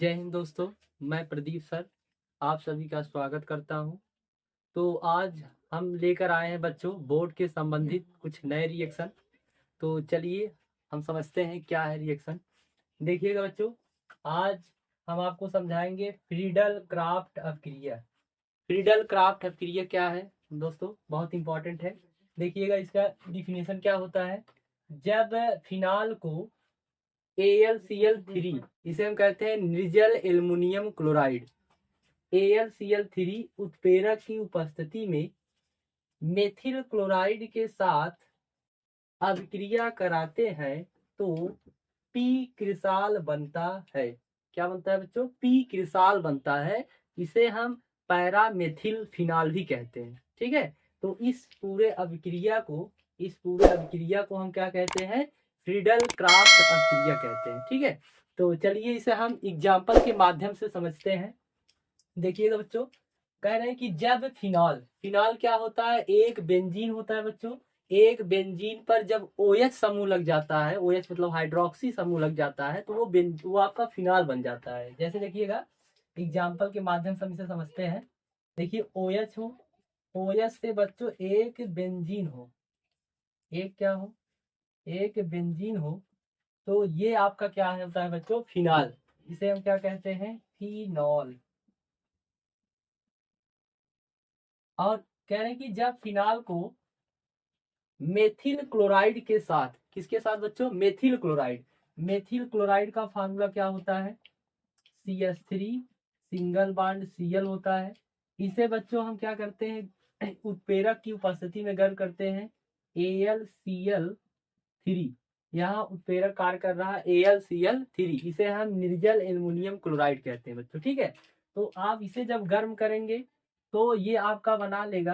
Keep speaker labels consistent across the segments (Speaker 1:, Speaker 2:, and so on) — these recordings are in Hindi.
Speaker 1: जय हिंद दोस्तों। मैं प्रदीप सर आप सभी का स्वागत करता हूं। तो आज हम लेकर आए हैं बच्चों बोर्ड के संबंधित कुछ नए रिएक्शन। तो चलिए हम समझते हैं क्या है रिएक्शन। देखिएगा बच्चों, आज हम आपको समझाएंगे फ्रीडल क्राफ्ट अपक्रिया। फ्रीडल क्राफ्ट अपक्रिया क्या है दोस्तों, बहुत इंपॉर्टेंट है। देखिएगा इसका डिफिनेशन क्या होता है। जब फिनाल को AlCl3, इसे हम कहते हैं निर्जल एल्युमिनियम क्लोराइड, AlCl3 उत्प्रेरक की उपस्थिति में मेथिल क्लोराइड के साथ अभिक्रिया कराते हैं तो पी क्रिसाल बनता है। क्या बनता है बच्चों? पी क्रिसाल बनता है। इसे हम पैरामेथिल फिनाल भी कहते हैं। ठीक है, तो इस पूरे अभिक्रिया को हम क्या कहते हैं? फ्रीडल क्राफ्ट अभिक्रिया कहते हैं। ठीक है, तो चलिए इसे हम एग्जाम्पल के माध्यम से समझते हैं। देखिएगा बच्चों, कह रहे हैं कि जब फिनाल क्या होता है? एक बेंजीन होता है बच्चों। एक बेंजीन पर जब OH समूह लग जाता है, OH मतलब हाइड्रोक्सी समूह लग जाता है, तो वो आपका फिनाल बन जाता है। जैसे देखिएगा एग्जाम्पल के माध्यम से हम इसे समझते हैं। देखिए OH हो, OH से बच्चों एक बेंजीन हो, एक क्या हो? एक बेंजीन हो, तो ये आपका क्या होता है बच्चों? फिनाल। इसे हम क्या कहते हैं? फिनॉल। और कह रहे हैं कि जब फिनाल को मेथिल क्लोराइड के साथ, किसके साथ बच्चों? Methyl chloride. मेथिल क्लोराइड का फार्मूला क्या होता है? CH3 सिंगल बॉन्ड Cl होता है। इसे बच्चों हम क्या करते हैं? उत्प्रेरक की उपस्थिति में गर्म करते हैं AlCl3। यहाँ उत्प्रेरक कार्य कर रहा है AlCl3। इसे हम निर्जल एल्युमिनियम क्लोराइड कहते हैं बच्चों। ठीक है, तो आप इसे जब गर्म करेंगे तो ये आपका बना लेगा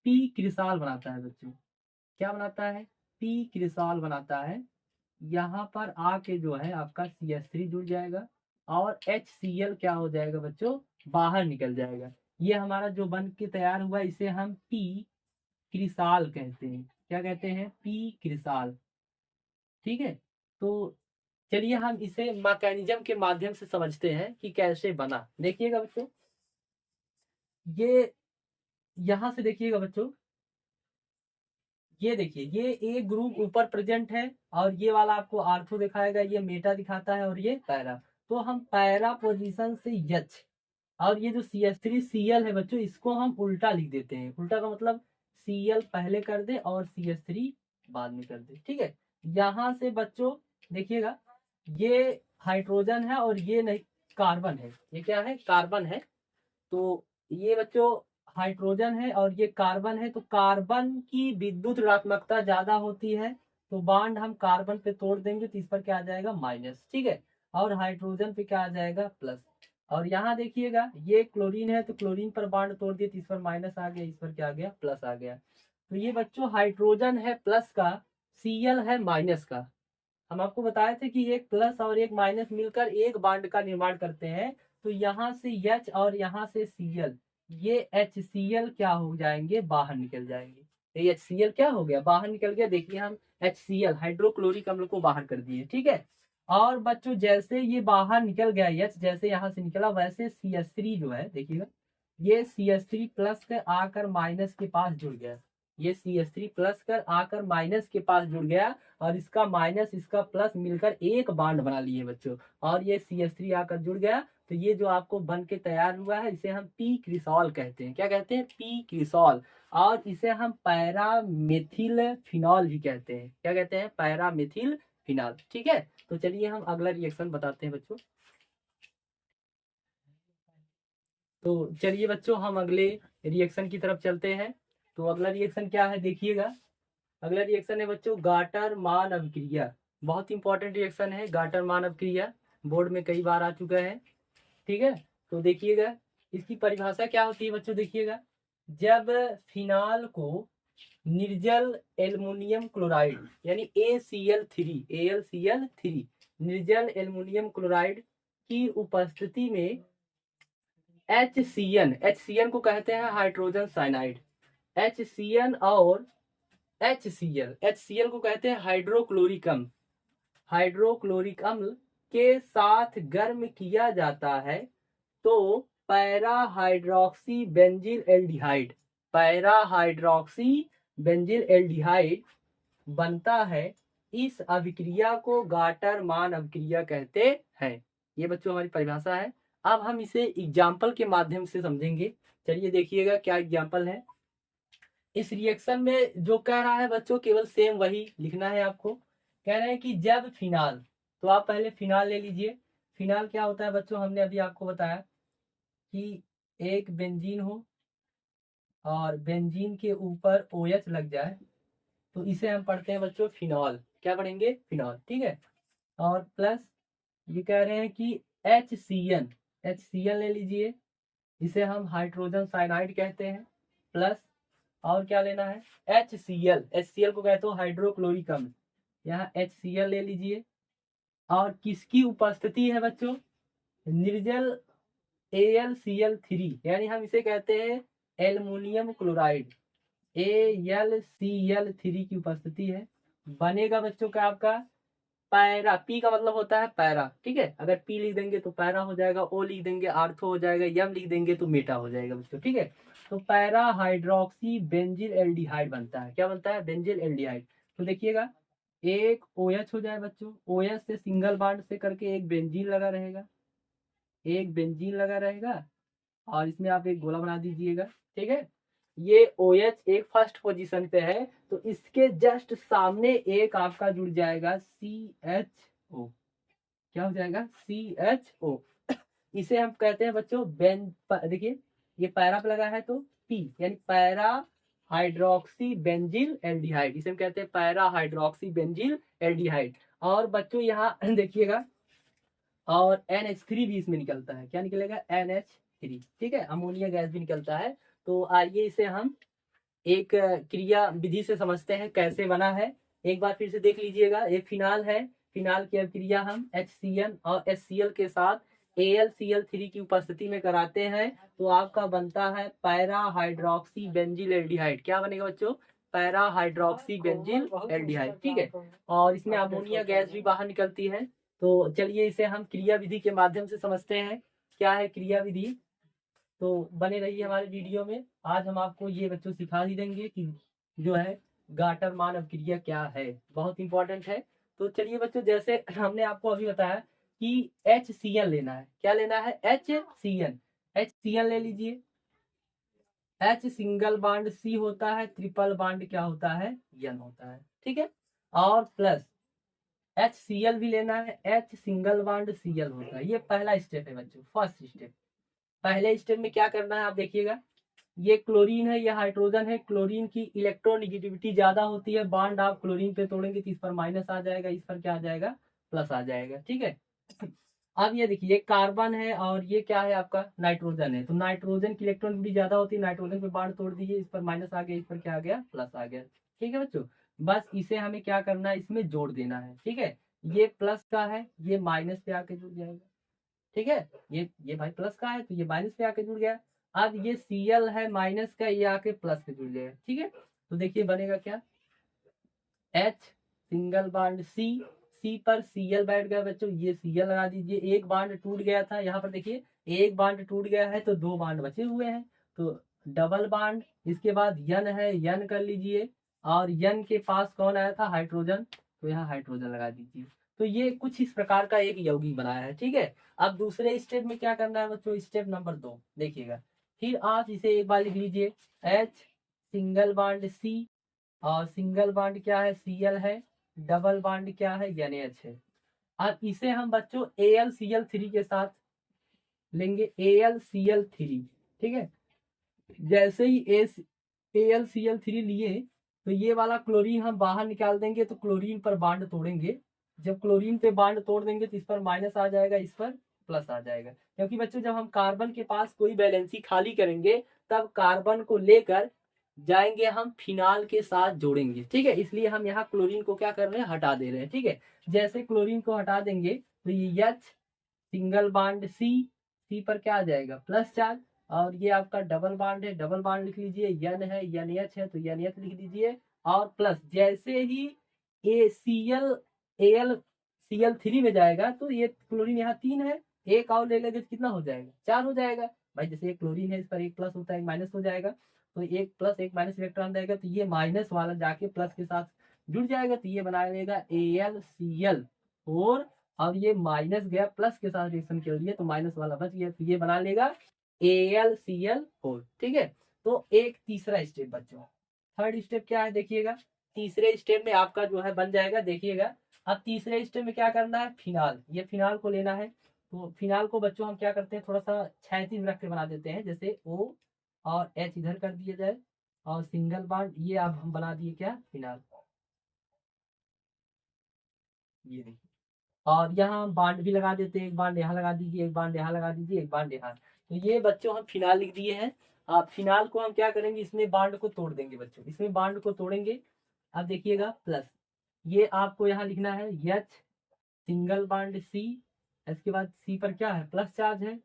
Speaker 1: पी क्रिसाल बनाता है बच्चों। क्या बनाता है? पी क्रिसाल बनाता है। यहाँ पर आके जो है आपका CH3 जुड़ जाएगा और HCl क्या हो जाएगा बच्चों? बाहर निकल जाएगा। ये हमारा जो बन के तैयार हुआ इसे हम पी क्रिसाल कहते हैं। क्या कहते हैं? पी क्रिसाल। ठीक है, तो चलिए हम इसे मैकेनिज्म के माध्यम से समझते हैं कि कैसे बना। देखिएगा बच्चों, ये यहाँ से देखिएगा बच्चों, ये देखिए ये एक ग्रुप ऊपर प्रेजेंट है और ये वाला आपको आर्थो दिखाएगा, ये मेटा दिखाता है और ये पैरा। तो हम पैरा पोजीशन से H, और ये जो CH3Cl है बच्चों, इसको हम उल्टा लिख देते हैं। उल्टा का मतलब Cl पहले कर दे और CH3 बाद में कर दे। ठीक है, यहाँ से बच्चों देखिएगा ये हाइड्रोजन है और ये नहीं कार्बन है। ये क्या है? कार्बन है। तो ये बच्चों हाइड्रोजन है और ये कार्बन है, तो कार्बन की विद्युत ऋणात्मकता ज्यादा होती है, तो बांड हम कार्बन पे तोड़ देंगे तो इस पर क्या आ जाएगा? माइनस। ठीक है, और हाइड्रोजन पे क्या आ जाएगा? प्लस। और यहाँ देखिएगा ये क्लोरीन है, तो क्लोरीन पर बांड तोड़ दिए तो इस पर माइनस आ गया, इस पर क्या आ गया? प्लस आ गया। तो ये बच्चों हाइड्रोजन है प्लस का, Cl है माइनस का। हम आपको बताए थे कि एक प्लस और एक माइनस मिलकर एक बांड का निर्माण करते हैं। तो यहाँ से H और यहाँ से Cl, ये HCl क्या हो जाएंगे? बाहर निकल जाएंगे। ये HCl क्या हो गया? बाहर निकल गया। देखिए हम HCl हाइड्रोक्लोरिक अम्ल को बाहर कर दिए। ठीक है, और बच्चों जैसे ये बाहर निकल गया H, जैसे यहाँ से निकला वैसे CH3 जो है देखिएगा, ये CH3 प्लस कर आकर माइनस के पास जुड़ गया। ये CH3 प्लस कर आकर माइनस के पास जुड़ गया और इसका माइनस इसका प्लस मिलकर एक बांड बना लिए बच्चों, और ये CH3 आकर जुड़ गया। तो ये जो आपको बन के तैयार हुआ है इसे हम पी क्रिसॉल कहते हैं। क्या कहते हैं? पी क्रिसॉल। और इसे हम पैरामेथिल फिनॉल भी कहते हैं। क्या कहते हैं? पैरामेथिल फिनॉल। ठीक है, तो चलिए हम अगला रिएक्शन बताते हैं बच्चों। तो चलिए बच्चों हम अगले रिएक्शन की तरफ चलते हैं। तो अगला रिएक्शन क्या है? देखिएगा अगला रिएक्शन है बच्चों गाटर मान अभिक्रिया। बहुत इंपॉर्टेंट रिएक्शन है गाटर मान अभिक्रिया, बोर्ड में कई बार आ चुका है। ठीक है, तो देखिएगा इसकी परिभाषा क्या होती है बच्चों। देखिएगा जब फिनाल को निर्जल एल्युमिनियम क्लोराइड यानी AlCl3 निर्जल एल्युमिनियम क्लोराइड की उपस्थिति में HCN को कहते हैं हाइड्रोजन साइनाइड। HCN और HCl को कहते हैं हाइड्रोक्लोरिक अम्ल। हाइड्रोक्लोरिक अम्ल के साथ गर्म किया जाता है तो para hydroxy benzyl aldehyde, para hydroxy benzyl aldehyde बनता है। इस अभिक्रिया को गाटर मान अभिक्रिया कहते हैं। ये बच्चों हमारी परिभाषा है। अब हम इसे एग्जाम्पल के माध्यम से समझेंगे। चलिए देखिएगा क्या एग्जाम्पल है। इस रिएक्शन में जो कह रहा है बच्चों केवल सेम वही लिखना है आपको। कह रहे हैं कि जब फिनाल, तो आप पहले फिनाल ले लीजिए। फिनाल क्या होता है बच्चों, हमने अभी आपको बताया कि एक बेंजीन हो और बेंजीन के ऊपर OH लग जाए तो इसे हम पढ़ते हैं बच्चों फिनॉल। क्या पढ़ेंगे? फिनॉल, ठीक है। और प्लस ये कह रहे हैं कि HCN ले लीजिए, इसे हम हाइड्रोजन साइनाइड कहते हैं। प्लस और क्या लेना है? HCl को कहते हो हाइड्रोक्लोरिक अम्ल, यहाँ HCl ले लीजिए। और किसकी उपस्थिति है बच्चों? निर्जल AlCl3, यानी हम इसे कहते हैं एल्युमिनियम क्लोराइड, AlCl3 की उपस्थिति है। बनेगा बच्चों का आपका पैरा, पी का मतलब होता है पैरा, ठीक है। अगर पी लिख देंगे तो पैरा हो जाएगा, ओ लिख देंगे आर्थो हो जाएगा, यम लिख देंगे तो मेटा हो जाएगा बच्चों, ठीक है। तो पैरा हाइड्रोक्सी बेंजिल एल्डिहाइड बनता है। क्या बनता है? Benzyl aldehyde. तो देखिएगा एक OH हो जाए बच्चों, OH से सिंगल बॉन्ड से करके एक बेंजीन लगा रहेगा, एक बेंजीन लगा रहेगा और इसमें आप एक गोला बना दीजिएगा, ठीक है। ये OH एक फर्स्ट पोजीशन पे है तो इसके जस्ट सामने एक आपका जुड़ जाएगा CHO। क्या हो जाएगा? CHO। इसे हम कहते हैं बच्चों देखिए ये पैरा पे लगा है तो P, यानी पैरा हाइड्रोक्सी बेंजिल एल्डिहाइड, इसे हम कहते हैं पैरा हाइड्रोक्सी बेंजिल एल्डिहाइड। और बच्चों यहाँ देखिएगा और NH3 भी इसमें निकलता है। क्या निकलेगा? NH3, ठीक है। अमोनिया गैस भी निकलता है। तो आइए इसे हम एक क्रिया विधि से समझते हैं कैसे बना है। एक बार फिर से देख लीजिएगा, ये फिनाल है। फिनाल की अभिक्रिया हम HCN और HCl के साथ AlCl3 की उपस्थिति में कराते हैं तो आपका बनता है पैरा हाइड्रोक्सी बेंजिल एल्डिहाइड। क्या बनेगा बच्चों? पैरा हाइड्रोक्सी बेंजिल एल्डिहाइड, ठीक है। और इसमें अमोनिया गैस भी बाहर निकलती है। तो चलिए इसे हम क्रिया विधि के माध्यम से समझते हैं। क्या है क्रिया विधि? तो बने रहिए हमारे वीडियो में। आज हम आपको ये बच्चों सिखा ही देंगे कि जो है गाटर मान अभिक्रिया क्या है, बहुत इंपॉर्टेंट है। तो चलिए बच्चों, जैसे हमने आपको अभी बताया कि HCl लेना है। क्या लेना है? HCl ले लीजिए। H सिंगल बॉन्ड C होता है, ट्रिपल बॉन्ड क्या होता है? N होता है, ठीक है। और प्लस HCl भी लेना है, H सिंगल बॉन्ड Cl होता है। ये पहला स्टेप है बच्चों, फर्स्ट स्टेप। पहले स्टेप में क्या करना है आप देखिएगा, ये क्लोरीन है, ये हाइड्रोजन है। क्लोरीन की इलेक्ट्रोनेगेटिविटी ज्यादा होती है, बॉन्ड आप क्लोरीन पे तोड़ेंगे तो इस पर माइनस आ जाएगा, इस पर क्या आ जाएगा? प्लस आ जाएगा, ठीक है। अब ये देखिए कार्बन है और ये क्या है आपका? नाइट्रोजन है। तो नाइट्रोजन की इलेक्ट्रोनेगेटिविटी ज्यादा होती है, नाइट्रोजन पे बॉन्ड तोड़ दीजिए, इस पर माइनस आ गया, इस पर क्या आ गया? प्लस आ गया, ठीक है बच्चों। बस इसे हमें क्या करना है? इसमें जोड़ देना है, ठीक है। ये प्लस का है, ये माइनस पे आके जुड़ जाएगा, ठीक है। ये भाई प्लस का है तो ये माइनस पे आके जुड़ गया। अब ये Cl है माइनस का, ये आके प्लस पे जुड़ जाएगा, ठीक है। तो देखिए बनेगा क्या? H सिंगल बॉन्ड C पर Cl बैठ गया बच्चों, ये Cl लगा दीजिए। एक बॉन्ड टूट गया था, यहाँ पर देखिए एक बॉन्ड टूट गया है तो दो बॉन्ड बचे हुए हैं, तो डबल बॉन्ड। इसके बाद N है, N कर लीजिए। और N के पास कौन आया था? हाइड्रोजन, तो यहाँ हाइड्रोजन लगा दीजिए। तो ये कुछ इस प्रकार का एक यौगिक बनाया है, ठीक है। अब दूसरे स्टेप में क्या करना है बच्चों? स्टेप नंबर 2 देखिएगा। फिर आप इसे एक बार लिख लीजिए, H सिंगल बॉन्ड C और सिंगल बॉन्ड क्या है? Cl है, डबल बॉन्ड क्या है? NH है। अब इसे हम बच्चों AlCl3 के साथ लेंगे, AlCl3, ठीक है। जैसे ही AlCl3 लिए तो ये वाला क्लोरीन हम बाहर निकाल देंगे, तो क्लोरीन पर बॉन्ड तोड़ेंगे। जब क्लोरीन पे बॉन्ड तोड़ देंगे तो इस पर माइनस आ जाएगा, इस पर प्लस आ जाएगा। क्योंकि बच्चों जब हम कार्बन के पास कोई वैलेंसी खाली करेंगे तब कार्बन को लेकर जाएंगे हम फिनाल के साथ जोड़ेंगे, ठीक है। इसलिए हम यहाँ क्लोरीन को क्या कर रहे हैं? हटा दे रहे हैं, ठीक है। जैसे क्लोरीन को हटा देंगे तो ये H सिंगल बॉन्ड C पर क्या आ जाएगा? Plus charge. और ये आपका डबल बॉन्ड है, डबल बॉन्ड लिख लीजिए। N है, NH है तो NH लिख दीजिए। और प्लस जैसे ही ACl Cl3 में जाएगा तो ये क्लोरीन यहाँ 3 है, एक और ले लेंगे तो कितना हो जाएगा, 4 हो जाएगा भाई। जैसे एक क्लोरीन है इस पर एक प्लस होता है एक माइनस हो जाएगा, तो एक प्लस एक माइनस इलेक्ट्रॉन रहेगा तो ये माइनस वाला जाके प्लस के साथ जुड़ जाएगा, तो ये बना लेगा AlCl4, और ये माइनस गया प्लस के साथ रिएक्शन कर लिया तो माइनस वाला बच गया, तो ये बना लेगा AlCl4। ठीक है, तो एक तीसरा स्टेप बच्चों, थर्ड स्टेप क्या है देखिएगा। तीसरे स्टेप में आपका जो है बन जाएगा, देखिएगा अब तीसरे स्टेप में क्या करना है, फिनाल, ये फिनाल को लेना है। तो फिनाल को बच्चों हम क्या करते हैं, थोड़ा सा क्षैतिज रख के बना देते हैं, जैसे O और H इधर कर दिया जाए और सिंगल बॉन्ड, ये अब हम बना दिए क्या, फिनाल, ये देखिए। और यहाँ हम बांड भी लगा देते हैं, एक बांड यहाँ लगा दीजिए, एक बांड यहाँ लगा दीजिए, एक बांड यहाँ, तो ये बच्चों हम फिनाल लिख दिए हैं। अब फिनाल को हम क्या करेंगे, इसमें बांड को तोड़ देंगे बच्चों, इसमें बांड को तोड़ेंगे। अब देखिएगा प्लस, ये आपको यहाँ लिखना है H सिंगल बांड C, इसके बाद C पर क्या है, प्लस चार्ज है,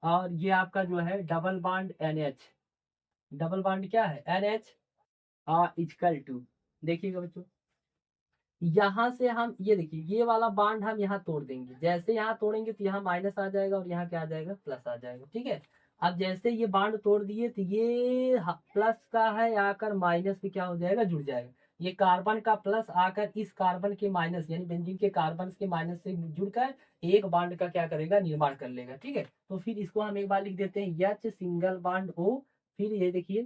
Speaker 1: और ये आपका जो है double bond NH, double bond क्या है NH इक्वल टू, देखिएगा बच्चों यहाँ से हम ये देखिए ये वाला बांड हम यहाँ तोड़ देंगे, जैसे यहाँ तोड़ेंगे तो यहाँ माइनस आ जाएगा और यहाँ क्या आ जाएगा, प्लस आ जाएगा। ठीक है, अब जैसे ये बांड तोड़ दिए तो ये प्लस का है आकर माइनस में क्या हो जाएगा, जुड़ जाएगा। ये कार्बन का प्लस आकर इस कार्बन के माइनस यानी बेंजीन के कार्बन के माइनस से जुड़कर एक बांड का क्या करेगा, निर्माण कर लेगा। ठीक है, तो फिर इसको हम एक बार लिख देते हैं H सिंगल बांड O, फिर ये देखिए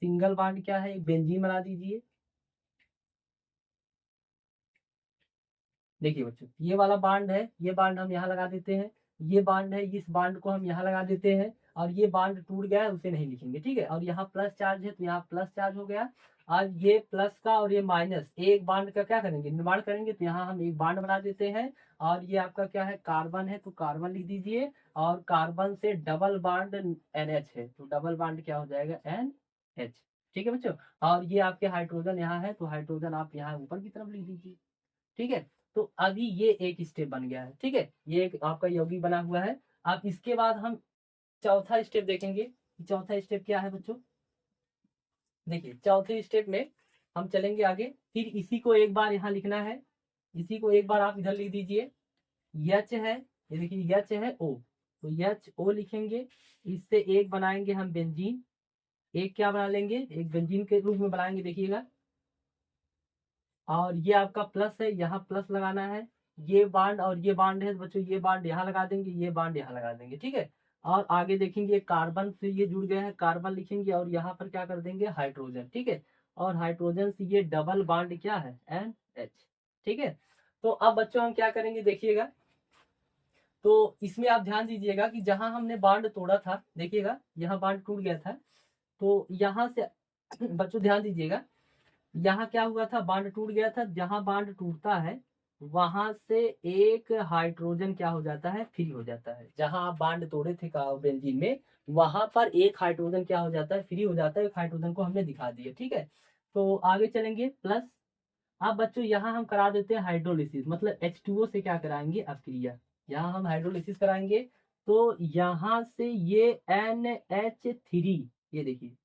Speaker 1: सिंगल बांड क्या है, एक बेंजीन बना दीजिए। देखिए बच्चों ये वाला बांड है, ये बांड हम यहाँ लगा देते हैं, ये बांड है, इस बांड को हम यहाँ लगा देते हैं, और ये बांड टूट गया है उसे नहीं लिखेंगे। ठीक है, और यहाँ प्लस चार्ज है तो यहाँ प्लस चार्ज हो गया, और ये प्लस का और ये माइनस एक बांड का क्या करेंगे, निर्माण करेंगे, तो यहाँ हम एक बांड बना देते हैं। और ये आपका क्या है, कार्बन है तो कार्बन लिख दीजिए, और कार्बन से डबल बांड NH है तो डबल बांड क्या हो जाएगा, NH। ठीक है बच्चों, और ये आपके हाइड्रोजन यहाँ है तो हाइड्रोजन आप यहाँ ऊपर की तरफ लिख दीजिए। ठीक है, तो अभी ये एक स्टेप बन गया है। ठीक है, ये एक आपका यौगिक बना हुआ है। अब इसके बाद हम चौथा स्टेप देखेंगे, चौथा स्टेप क्या है बच्चों। देखिए चौथे स्टेप में हम चलेंगे आगे, फिर इसी को एक बार यहाँ लिखना है, इसी को एक बार आप इधर लिख दीजिए। H है, ये देखिए H है O, तो HO लिखेंगे, इससे एक बनाएंगे हम बेंजीन, एक क्या बना लेंगे, एक बेंजीन के रूप में बनाएंगे, देखिएगा। और ये आपका प्लस है, यहाँ प्लस लगाना है, ये बांड और ये बांड है तो बच्चों ये बांड यहाँ लगा देंगे, ये बांड यहाँ लगा देंगे। ठीक है, और आगे देखेंगे कार्बन से ये जुड़ गया है, कार्बन लिखेंगे और यहाँ पर क्या कर देंगे, हाइड्रोजन। ठीक है, और हाइड्रोजन से ये डबल बांड क्या है, NH। ठीक है, तो अब बच्चों हम क्या करेंगे देखिएगा, तो इसमें आप ध्यान दीजिएगा कि जहां हमने बांड तोड़ा था, देखिएगा यहाँ बांड टूट गया था, तो यहाँ से बच्चों ध्यान दीजिएगा, यहाँ क्या हुआ था, बांड टूट गया था, जहां बांड टूटता है वहां से एक हाइड्रोजन क्या हो जाता है, फ्री हो जाता है। जहां आप बांड तोड़े थे बेंजीन में, वहां पर एक हाइड्रोजन क्या हो जाता है, फ्री हो जाता है, एक हाइड्रोजन को हमने दिखा दिया। ठीक है, तो आगे चलेंगे प्लस। अब बच्चों यहाँ हम करा देते हैं हाइड्रोलिसिस, मतलब H2O से क्या कराएंगे अपक्रिया, यहाँ हम हाइड्रोलिसिस कराएंगे, तो यहाँ से ये NH3, ये देखिए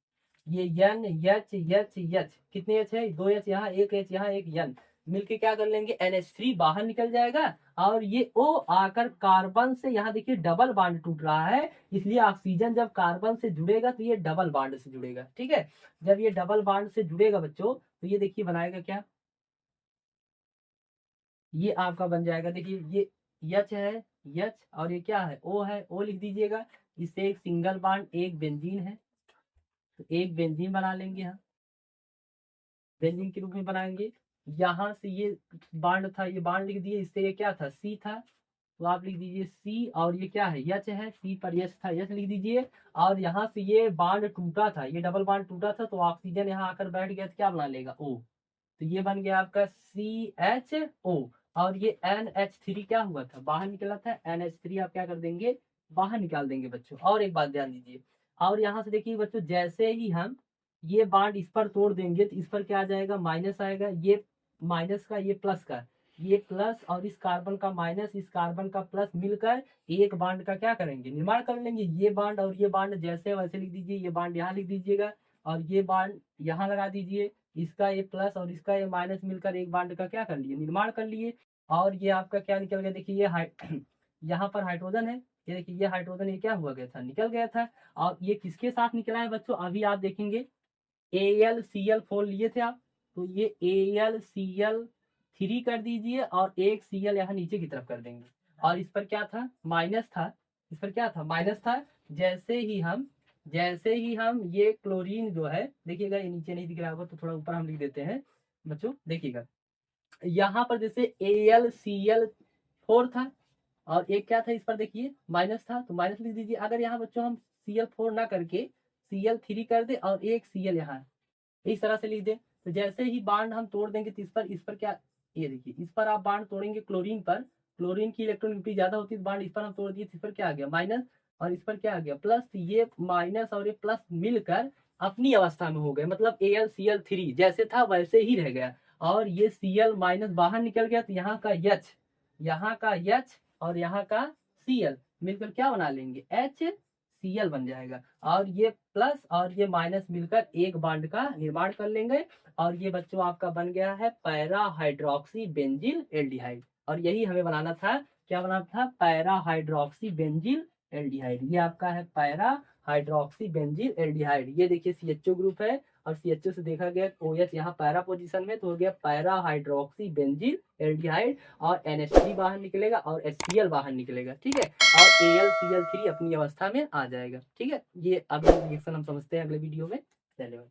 Speaker 1: ये N H कितने H है, 2 H यहाँ, एक H यहाँ, एक N मिलके क्या कर लेंगे, NH3 बाहर निकल जाएगा, और ये O आकर कार्बन से, यहाँ देखिए डबल बांड टूट रहा है, इसलिए ऑक्सीजन जब कार्बन से जुड़ेगा तो ये डबल बांड से जुड़ेगा। ठीक है, जब ये डबल बांड से जुड़ेगा बच्चों तो ये देखिए बनाएगा क्या, ये आपका बन जाएगा, देखिए ये H है, H, और ये क्या है, O है, O लिख दीजिएगा, इससे एक सिंगल बांड एक बेंजीन है, तो एक बेंजीन बना लेंगे हम, बेंजीन के रूप में बनाएंगे। यहाँ से ये बांड था, ये बांड लिख दिए, इससे ये क्या था, C था, तो आप लिख दीजिए C, और ये क्या है, H है, C पर H था, H लिख दीजिए। और यहाँ से ये बांड टूटा था, ये डबल बांड टूटा था, तो ऑक्सीजन यहाँ आकर बैठ गया तो क्या बना लेगा, O, तो ये बन गया आपका CHO। और ये NH3 क्या हुआ था, बाहर निकला था, NH3 आप क्या कर देंगे, बाहर निकाल देंगे बच्चों। और एक बात ध्यान दीजिए, और यहाँ से देखिए बच्चों, जैसे ही हम ये बांड इस पर तोड़ देंगे तो इस पर क्या आ जाएगा, माइनस आएगा, ये माइनस का ये प्लस का, ये प्लस और इस कार्बन का माइनस, इस कार्बन का प्लस मिलकर एक बांड का क्या करेंगे, निर्माण कर लेंगे। ये बांड और ये बांड जैसे वैसे लिख दीजिए, ये बांड यहाँ लिख दीजिएगा, और ये बांड यहाँ लगा दीजिए, इसका ये प्लस और इसका ये माइनस मिलकर एक बांड का क्या कर लिए, निर्माण कर लिए। और ये आपका क्या निकल गया, देखिए ये यहाँ पर हाइड्रोजन है, ये देखिए ये हाइड्रोजन ये क्या हुआ गया था, निकल गया था। और ये किसके साथ निकला है बच्चों, अभी आप देखेंगे AlCl4 लिए थे आप, तो ये AlCl3 कर दीजिए और एक Cl यहाँ नीचे की तरफ कर देंगे। और इस पर क्या था, माइनस था, इस पर क्या था, माइनस था। जैसे ही हम ये क्लोरीन जो है, देखिएगा ये नीचे नहीं दिख रहा होगा तो थोड़ा ऊपर हम लिख देते हैं बच्चों, देखिएगा यहाँ पर जैसे AlCl4 था और एक क्या था, इस पर देखिए माइनस था तो माइनस लिख दीजिए। अगर यहाँ बच्चों हम Cl4 ना करके Cl3 कर दे और एक Cl यहाँ इस तरह से लिख दे, तो जैसे ही बांड हम तोड़ देंगे तो इस पर क्या, ये देखिए इस पर आप बांड तोड़ेंगे क्लोरीन पर, क्लोरीन की इलेक्ट्रॉनिक ज्यादा होती है, बांड इस पर हम तोड़ दिए, इस पर क्या आ गया माइनस और इस पर क्या आ गया प्लस। ये माइनस और ये प्लस मिलकर अपनी अवस्था में हो गए, मतलब AlCl3 जैसे था वैसे ही रह गया। और ये Cl माइनस बाहर निकल गया, तो यहाँ का H और यहाँ का Cl मिलकर क्या बना लेंगे, HCl बन जाएगा। और ये प्लस और ये माइनस मिलकर एक बॉन्ड का निर्माण कर लेंगे। और ये बच्चों आपका बन गया है पैरा हाइड्रोक्सी बेंजील एल्डिहाइड। और यही हमें बनाना था, क्या बनाना था, पैरा हाइड्रोक्सी बेंजील एल्डिहाइड। ये आपका है पैरा हाइड्रोक्सी बेंजील एल्डिहाइड। ये देखिए CHO ग्रुप है और CHO से देखा गया OH यहाँ पैरा पोजीशन में, तो हो गया पैरा हाइड्रोक्सी बेंजील एल्डिहाइड। और NH3 बाहर निकलेगा और HCl बाहर निकलेगा, ठीक है। और AlCl3 अपनी अवस्था में आ जाएगा, ठीक है। ये अगला रिएक्शन हम समझते हैं अगले वीडियो में। धन्यवाद।